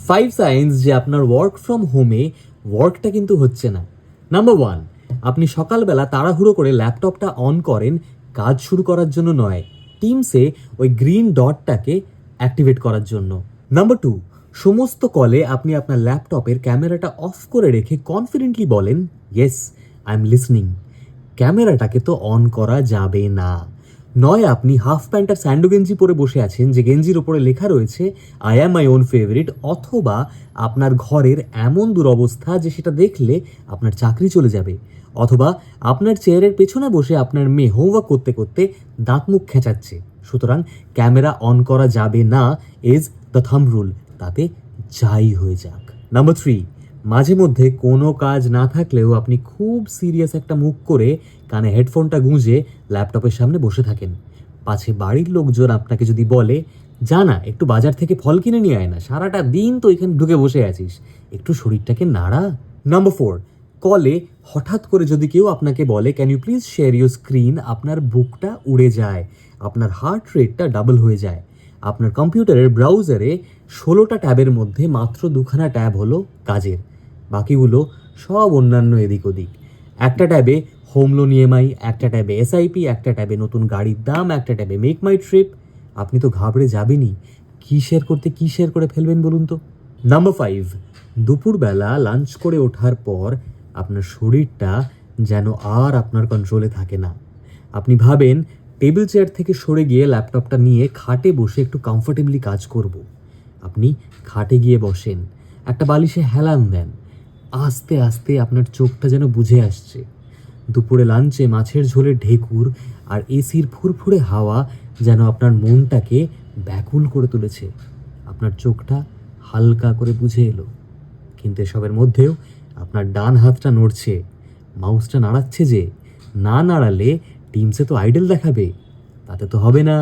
5 science যে আপনার work from হোমে ওয়ার্কটা কিন্তু হচ্ছে না। নাম্বার 1, আপনি সকালবেলা তাড়াহুড়ো করে ল্যাপটপটা অন করেন কাজ শুরু করার জন্য নয়, টিমসে ওই গ্রিন ডটটাকে অ্যাক্টিভেট করার জন্য। নাম্বার 2, সমস্ত কলে আপনি আপনার ল্যাপটপের ক্যামেরাটা অফ করে রেখে কনফিডেন্টলি বলেন ইয়েস আই এম লিসনিং। ক্যামেরাটাকে তো অন করা যাবে না। নয় আপনি হাফ প্যান্ট আর স্যান্ডো গেঞ্জি পরে বসে আছেন যে গেঞ্জির ওপরে লেখা রয়েছে I am my own favourite, অথবা আপনার ঘরের এমন দুরবস্থা যে সেটা দেখলে আপনার চাকরি চলে যাবে, অথবা আপনার চেয়ারের পেছনে বসে আপনার মেয়ে হোমওয়ার্ক করতে করতে দাঁত মুখ খেঁচাচ্ছে। সুতরাং ক্যামেরা অন করা যাবে না ইজ দ্য থাম্ব রুল, তাতে যাই হয়ে যাক। নাম্বার 3, মাঝে মধ্যে কোনো কাজ না থাকলেও আপনি খুব সিরিয়াস একটা মুখ করে কানে হেডফোনটা গুঁজে ল্যাপটপের সামনে বসে থাকেন। পাছে বাড়ির লোকজন আপনাকে যদি বলে যা না একটু বাজার থেকে ফল কিনে নিয়ে আয় না, সারাটা দিন তো এখানে ঢুকে বসে আছিস, একটু শরীরটাকে নাড়া। নাম্বার 4, কলে হঠাৎ করে যদি কেউ আপনাকে বলে can you please share your screen, আপনার বুকটা উড়ে যায়, আপনার হার্ট রেটটা ডাবল হয়ে যায়। আপনার কম্পিউটারের ব্রাউজারে 16টা ট্যাবের মধ্যে মাত্র 2খানা ট্যাব হলো কাজের, বাকিগুলো সব অন্যান্য এদিক ওদিক। একটা ট্যাবে হোম লোন ইএমআই, একটা ট্যাবে এসআইপি, একটা ট্যাবে নতুন গাড়ির দাম, একটা ট্যাবে মেক মাই ট্রিপ। আপনি তো ঘাবড়ে যাবেনই, কী শেয়ার করতে কী শেয়ার করে ফেলবেন বলুন তো। নাম্বার 5, দুপুরবেলা লাঞ্চ করে ওঠার পর আপনার শরীরটা যেন আর আপনার কন্ট্রোলে থাকে না। আপনি ভাবেন টেবিল চেয়ার থেকে সরে গিয়ে ল্যাপটপটা নিয়ে খাটে বসে একটু কমফোর্টেবলি কাজ করব। আপনি খাটে গিয়ে বসেন, একটা বালিশে হেলান দেন, আস্তে আস্তে আপনার চোখটা যেন বুঝে আসছে। দুপুরে লাঞ্চে মাছের ঝোলের ঢেকুর আর এসির ফুরফুরে হাওয়া যেন আপনার মনটাকে ব্যাকুল করে তুলেছে। আপনার চোখটা হালকা করে বুঝে এলো, কিন্তু এসবের মধ্যেও আপনার ডান হাতটা নড়ছে, মাউসটা নাড়াচ্ছে যে, না নাড়ালে টিমসে তো আইডল দেখাবে, তাতে তো হবে না।